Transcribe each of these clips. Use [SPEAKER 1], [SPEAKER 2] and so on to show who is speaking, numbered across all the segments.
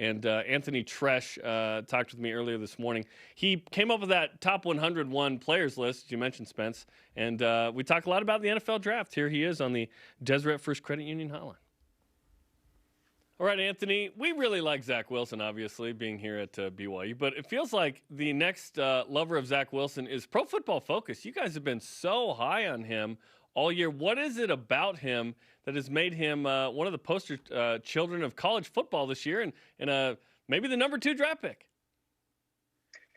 [SPEAKER 1] And Anthony Treash talked with me earlier this morning. He came up with that top 101 players list, as you mentioned, Spence. And we talk a lot about the NFL draft. Here he is on the Deseret First Credit Union hotline. All right, Anthony, we really like Zach Wilson, obviously, being here at BYU, but it feels like the next lover of Zach Wilson is Pro Football Focus. You guys have been so high on him all year. What is it about him that has made him one of the poster children of college football this year and maybe the number 2 draft pick?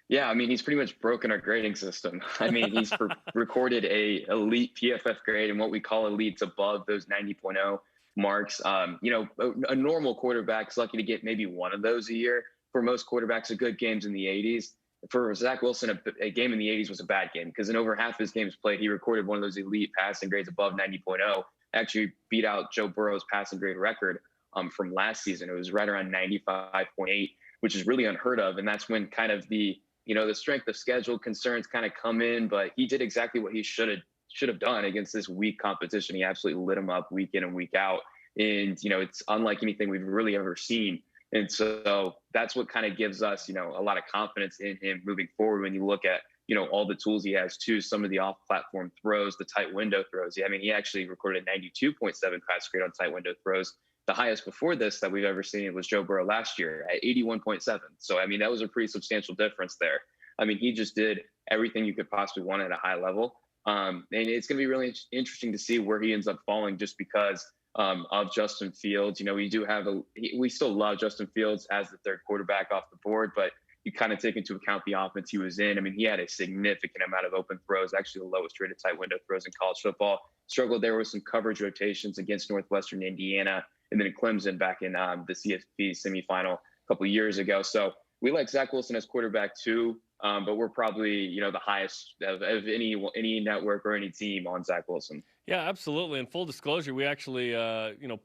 [SPEAKER 2] Yeah, I mean, he's pretty much broken our grading system. I mean, he's recorded a elite PFF grade, and what we call elites above those 90.0 marks. A normal quarterback's lucky to get maybe one of those a year. For most quarterbacks, a good game's in the 80s. For Zach Wilson, a game in the 80s was a bad game because in over half his games played, he recorded one of those elite passing grades above 90.0. Actually beat out Joe Burrow's passing grade record from last season. It was right around 95.8, which is really unheard of. And that's when kind of the strength of schedule concerns kind of come in. But he did exactly what he should have done against this weak competition. He absolutely lit him up week in and week out. And, it's unlike anything we've really ever seen. And so that's what kind of gives us, a lot of confidence in him moving forward when you look at, all the tools he has too, some of the off-platform throws, the tight window throws. I mean, he actually recorded a 92.7 pass grade on tight window throws. The highest before this that we've ever seen was Joe Burrow last year at 81.7. So, I mean, that was a pretty substantial difference there. I mean, he just did everything you could possibly want at a high level. And it's going to be really interesting to see where he ends up falling just because of Justin Fields. We still love Justin Fields as the third quarterback off the board, but you kind of take into account the offense he was in. I mean, he had a significant amount of open throws, actually the lowest rated tight window throws in college football. Struggled there with some coverage rotations against Northwestern Indiana and then Clemson back in the CFP semifinal a couple of years ago. So we like Zach Wilson as quarterback too. But we're probably, the highest of any network or any team on Zach Wilson.
[SPEAKER 1] Yeah, absolutely. And full disclosure, we actually,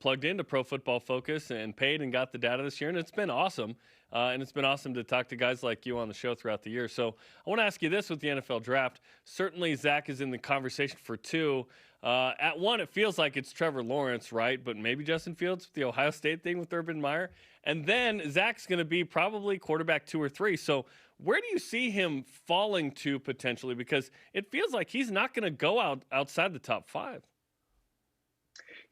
[SPEAKER 1] plugged into Pro Football Focus and paid and got the data this year, and it's been awesome. And it's been awesome to talk to guys like you on the show throughout the year. So I want to ask you this with the NFL draft. Certainly, Zach is in the conversation for 2. At 1, it feels like it's Trevor Lawrence, right? But maybe Justin Fields with the Ohio State thing with Urban Meyer. And then Zach's going to be probably quarterback 2 or 3. So where do you see him falling to potentially? Because it feels like he's not going to go outside the top 5.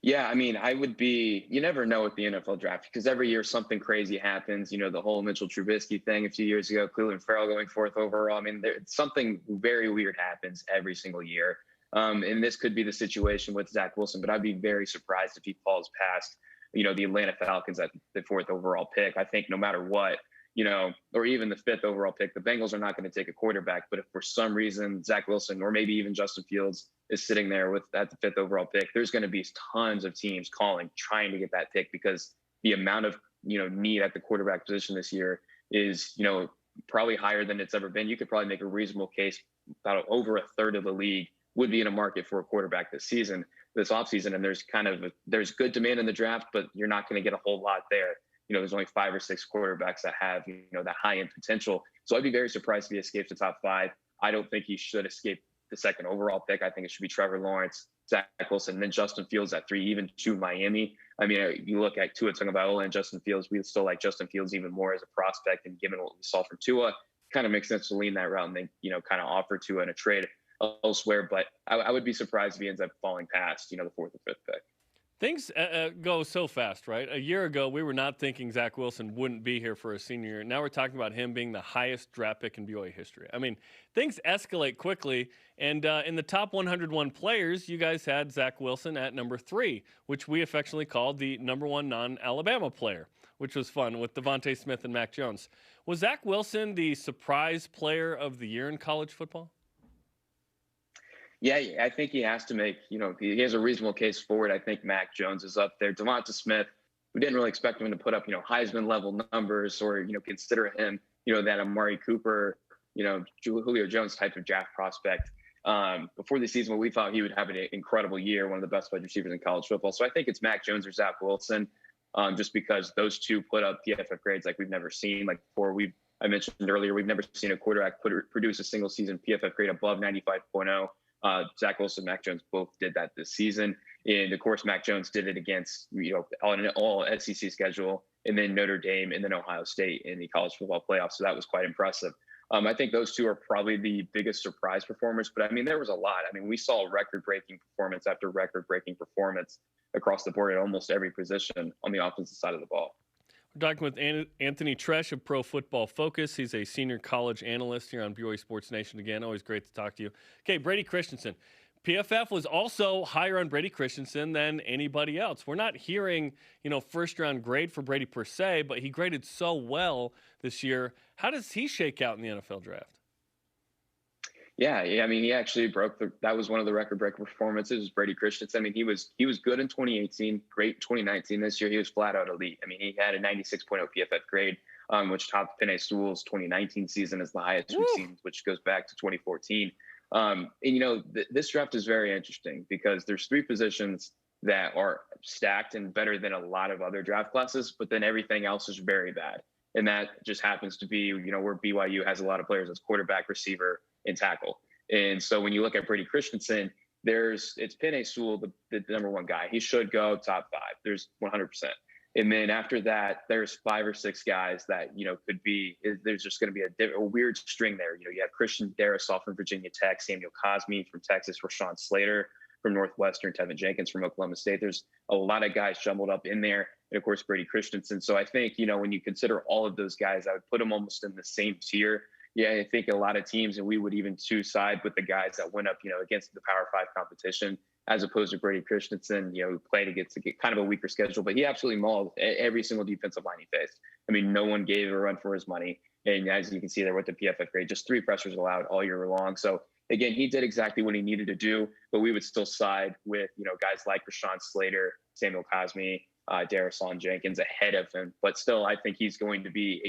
[SPEAKER 2] Yeah, I mean, you never know with the NFL draft because every year something crazy happens. The whole Mitchell Trubisky thing a few years ago, Cleveland Farrell going 4th overall. I mean, something very weird happens every single year. And this could be the situation with Zach Wilson, but I'd be very surprised if he falls past, the Atlanta Falcons at the 4th overall pick. I think no matter what, or even the 5th overall pick, the Bengals are not going to take a quarterback. But if for some reason Zach Wilson or maybe even Justin Fields is sitting there at the 5th overall pick, there's going to be tons of teams trying to get that pick because the amount of, need at the quarterback position this year is, probably higher than it's ever been. You could probably make a reasonable case about over a third of the league would be in a market for a quarterback this offseason. And there's good demand in the draft, but you're not going to get a whole lot there. There's only 5 or 6 quarterbacks that have, that high end potential. So I'd be very surprised if he escapes the top 5. I don't think he should escape the 2nd overall pick. I think it should be Trevor Lawrence, Zach Wilson, and then Justin Fields at 3, even to Miami. I mean, you look at Tua Tagovailoa and Justin Fields, we still like Justin Fields even more as a prospect. And given what we saw from Tua, kind of makes sense to lean that route and then, kind of offer Tua in a trade elsewhere. But I would be surprised if he ends up falling past, the 4th or 5th pick.
[SPEAKER 1] Things go so fast, right? A year ago, we were not thinking Zach Wilson wouldn't be here for a senior year. Now we're talking about him being the highest draft pick in BYU history. I mean, things escalate quickly. And in the top 101 players, you guys had Zach Wilson at number 3, which we affectionately called the number 1 non-Alabama player, which was fun with Devontae Smith and Mac Jones. Was Zach Wilson the surprise player of the year in college football?
[SPEAKER 2] Yeah, I think he has to make, he has a reasonable case for it. I think Mac Jones is up there. Devonta Smith, we didn't really expect him to put up, Heisman level numbers or, consider him, that Amari Cooper, Julio Jones type of draft prospect. Before the season, we thought he would have an incredible year, one of the best wide receivers in college football. So I think it's Mac Jones or Zach Wilson, just because those two put up PFF grades like we've never seen. Like I mentioned earlier, we've never seen a quarterback produce a single season PFF grade above 95.0. Zach Wilson, Mac Jones both did that this season. And of course, Mac Jones did it against, on an all SEC schedule and then Notre Dame, and then Ohio State in the college football playoff. So that was quite impressive. I think those two are probably the biggest surprise performers, but I mean, there was a lot. I mean, we saw record-breaking performance after record-breaking performance across the board at almost every position on the offensive side of the ball.
[SPEAKER 1] We're talking with Anthony Treash of Pro Football Focus. He's a senior college analyst here on BYU Sports Nation. Again, always great to talk to you. Okay, Brady Christensen. PFF was also higher on Brady Christensen than anybody else. We're not hearing, first-round grade for Brady per se, but he graded so well this year. How does he shake out in the NFL draft?
[SPEAKER 2] Yeah. I mean, he actually that was one of the record-breaking performances, Brady Christensen. I mean, he was good in 2018, great in 2019. This year, he was flat-out elite. I mean, he had a 96.0 PFF grade, which topped Penei Sewell's 2019 season as the highest we've seen, which goes back to 2014. This draft is very interesting because there's three positions that are stacked and better than a lot of other draft classes, but then everything else is very bad. And that just happens to be, where BYU has a lot of players as quarterback, receiver, and tackle. And so when you look at Brady Christensen, it's Penei Sewell, the number one guy. He should go top 5. There's 100%. And then after that, there's 5 or 6 guys that, there's just going to be a weird string there. You have Christian Darrisaw from Virginia Tech, Samuel Cosmi from Texas, Rashawn Slater from Northwestern, Tevin Jenkins from Oklahoma State. There's a lot of guys jumbled up in there. And of course, Brady Christensen. So I think, when you consider all of those guys, I would put them almost in the same tier. Yeah, I think a lot of teams, and we would even choose side with the guys that went up, against the Power 5 competition, as opposed to Brady Christensen, who played against kind of a weaker schedule, but he absolutely mauled every single defensive line he faced. I mean, no one gave a run for his money. And as you can see there with the PFF grade, just 3 pressures allowed all year long. So again, he did exactly what he needed to do, but we would still side with, guys like Rashawn Slater, Samuel Cosmi, Darrisaw Jenkins ahead of him. But still, I think he's going to be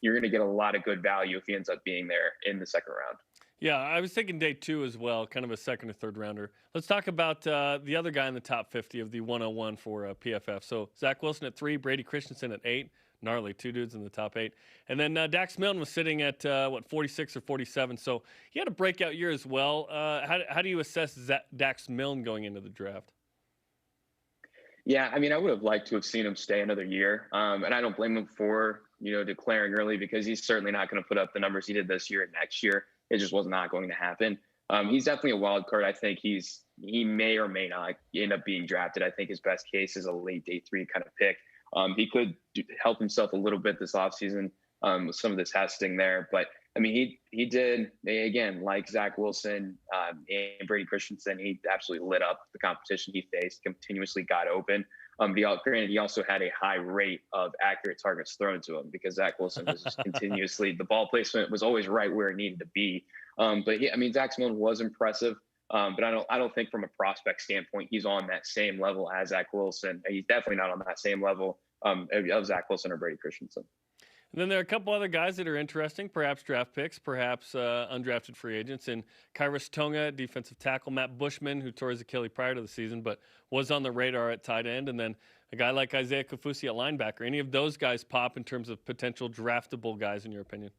[SPEAKER 2] you're going to get a lot of good value if he ends up being there in the second round.
[SPEAKER 1] Yeah, I was thinking day 2 as well, kind of a second or third rounder. Let's talk about the other guy in the top 50 of the 101 for PFF. So Zach Wilson at 3, Brady Christensen at 8. Gnarly, 2 dudes in the top 8. And then Dax Milne was sitting at, 46 or 47. So he had a breakout year as well. How do you assess Dax Milne going into the draft?
[SPEAKER 2] Yeah, I mean, I would have liked to have seen him stay another year. And I don't blame him for, declaring early because he's certainly not going to put up the numbers he did this year and next year. It just was not going to happen. He's definitely a wild card. I think he may or may not end up being drafted. I think his best case is a late day 3 kind of pick. He could help himself a little bit this offseason with some of the testing there. But, I mean, he did, again, like Zach Wilson and Brady Christensen, he absolutely lit up the competition he faced, continuously got open. Granted, he also had a high rate of accurate targets thrown to him because Zach Wilson was just continuously, the ball placement was always right where it needed to be. But Zach Milne was impressive. But I don't think from a prospect standpoint, he's on that same level as Zach Wilson. He's definitely not on that same level of Zach Wilson or Brady Christensen.
[SPEAKER 1] And then there are a couple other guys that are interesting, perhaps draft picks, perhaps undrafted free agents. And Kairos Tonga, defensive tackle, Matt Bushman, who tore his Achilles prior to the season, but was on the radar at tight end. And then a guy like Isaiah Kafusi at linebacker. Any of those guys pop in terms of potential draftable guys, in your opinion?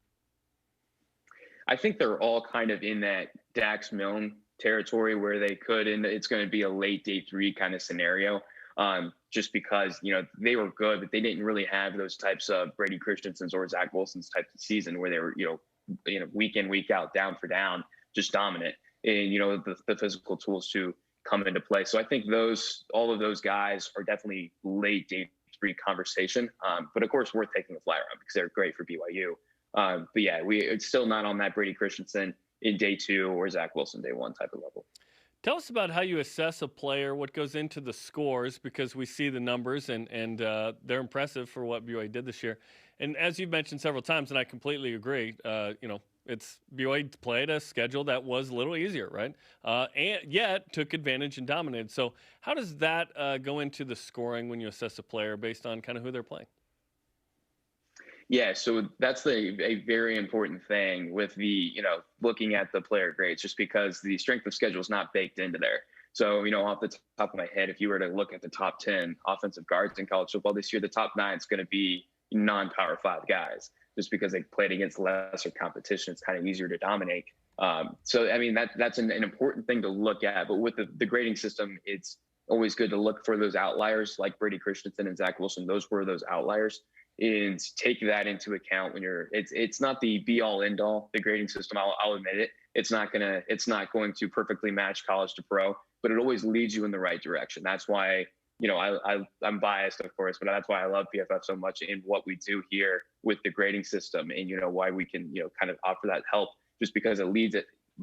[SPEAKER 2] I think they're all kind of in that Dax Milne territory where they could, and it's going to be a late day 3 kind of scenario. Just because, they were good, but they didn't really have those types of Brady Christensen's or Zach Wilson's type of season where they were, week in, week out, down for down, just dominant. And, the physical tools to come into play. So I think all of those guys are definitely late day 3 conversation. But of course, worth taking a flyer on because they're great for BYU. But yeah, it's still not on that Brady Christensen in day 2 or Zach Wilson day 1 type of level.
[SPEAKER 1] Tell us about how you assess a player, what goes into the scores, because we see the numbers and they're impressive for what BYU did this year. And as you've mentioned several times, and I completely agree, it's BYU played a schedule that was a little easier, right? And yet took advantage and dominated. So how does that go into the scoring when you assess a player based on kind of who they're playing?
[SPEAKER 2] Yeah, so that's a very important thing with the, looking at the player grades, just because the strength of schedule is not baked into there. So, off the top of my head, if you were to look at the top 10 offensive guards in college football this year, the top 9 is going to be non-Power 5 guys, just because they played against lesser competition. It's kind of easier to dominate. So, that's an important thing to look at. But with the grading system, it's always good to look for those outliers like Brady Christensen and Zach Wilson. Those were those outliers, and take that into account when you're. It's not the be all end all. The grading system, I'll admit it. It's not going to perfectly match college to pro, but it always leads you in the right direction. That's why, I'm biased, of course, but that's why I love PFF so much in what we do here with the grading system, and why we can kind of offer that help, just because it leads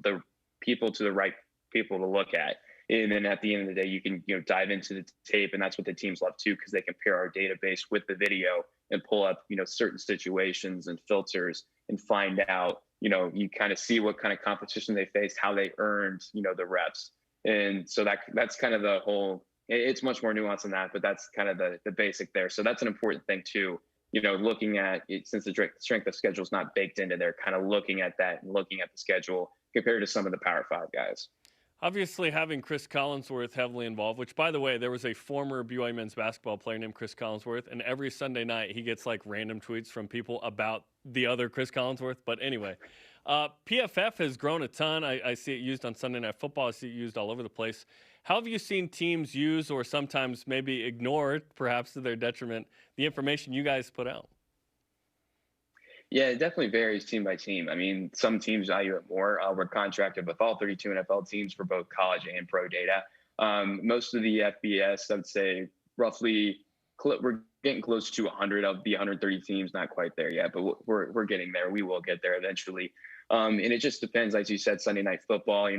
[SPEAKER 2] the people to the right people to look at. And then at the end of the day, you can dive into the tape, and that's what the teams love too, because they compare our database with the video and pull up certain situations and filters and find out you kind of see what kind of competition they faced, how they earned the reps. And so that's kind of the whole. It's much more nuanced than that, but that's kind of the basic there. So that's an important thing too. Looking at it, since the strength of schedule is not baked into there, kind of looking at that and looking at the schedule compared to some of the Power 5 guys.
[SPEAKER 1] Obviously, having Chris Collinsworth heavily involved, which, by the way, there was a former BYU men's basketball player named Chris Collinsworth, and every Sunday night he gets like random tweets from people about the other Chris Collinsworth. But anyway, PFF has grown a ton. I see it used on Sunday Night Football. I see it used all over the place. How have you seen teams use, or sometimes maybe ignore, perhaps to their detriment, the information you guys put out?
[SPEAKER 2] Yeah, it definitely varies team by team. I mean, some teams value it more. We're contracted with all 32 NFL teams for both college and pro data. Most of the FBS, I would say, roughly, we're getting close to 100 of the 130 teams. Not quite there yet, but we're getting there. We will get there eventually. And it just depends, as you said, Sunday Night Football.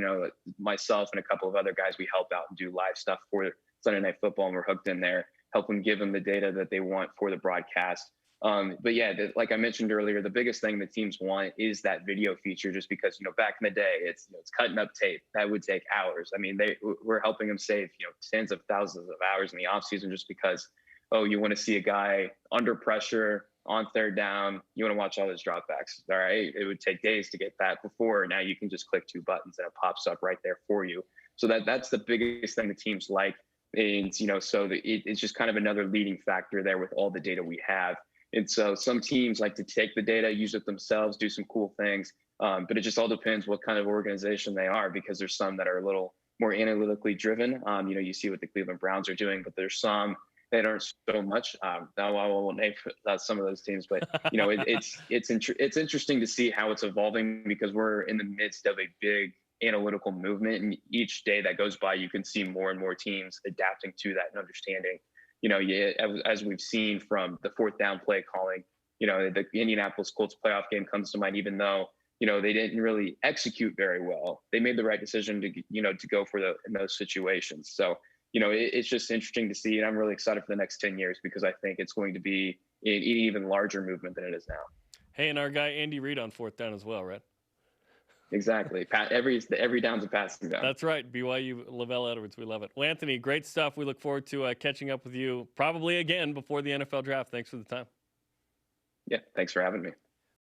[SPEAKER 2] Myself and a couple of other guys, we help out and do live stuff for Sunday Night Football, and we're hooked in there, help them give them the data that they want for the broadcast. But yeah, like I mentioned earlier, the biggest thing the teams want is that video feature, just because, back in the day, it's cutting up tape. That would take hours. I mean, we're helping them save, tens of thousands of hours in the off season, just because, you want to see a guy under pressure on third down. You want to watch all those dropbacks. All right. It would take days to get that before. Now you can just click 2 buttons and it pops up right there for you. So that's the biggest thing the teams like. And, so it's just kind of another leading factor there with all the data we have. And so some teams like to take the data, use it themselves, do some cool things. But it just all depends what kind of organization they are, because there's some that are a little more analytically driven. You see what the Cleveland Browns are doing, but there's some that aren't so much. Now I won't name some of those teams, but it's interesting to see how it's evolving, because we're in the midst of a big analytical movement, and each day that goes by, you can see more and more teams adapting to that and understanding. As we've seen from the 4th down play calling, the Indianapolis Colts playoff game comes to mind. Even though they didn't really execute very well, they made the right decision to go for in those situations. So it's just interesting to see, and I'm really excited for the next 10 years, because I think it's going to be an even larger movement than it is now.
[SPEAKER 1] Hey, and our guy Andy Reid on 4th down as well, right?
[SPEAKER 2] Exactly. Every down's a passing down.
[SPEAKER 1] That's right. BYU, Lavelle Edwards. We love it. Well, Anthony, great stuff. We look forward to catching up with you probably again before the NFL draft. Thanks for the time.
[SPEAKER 2] Yeah, thanks for having me.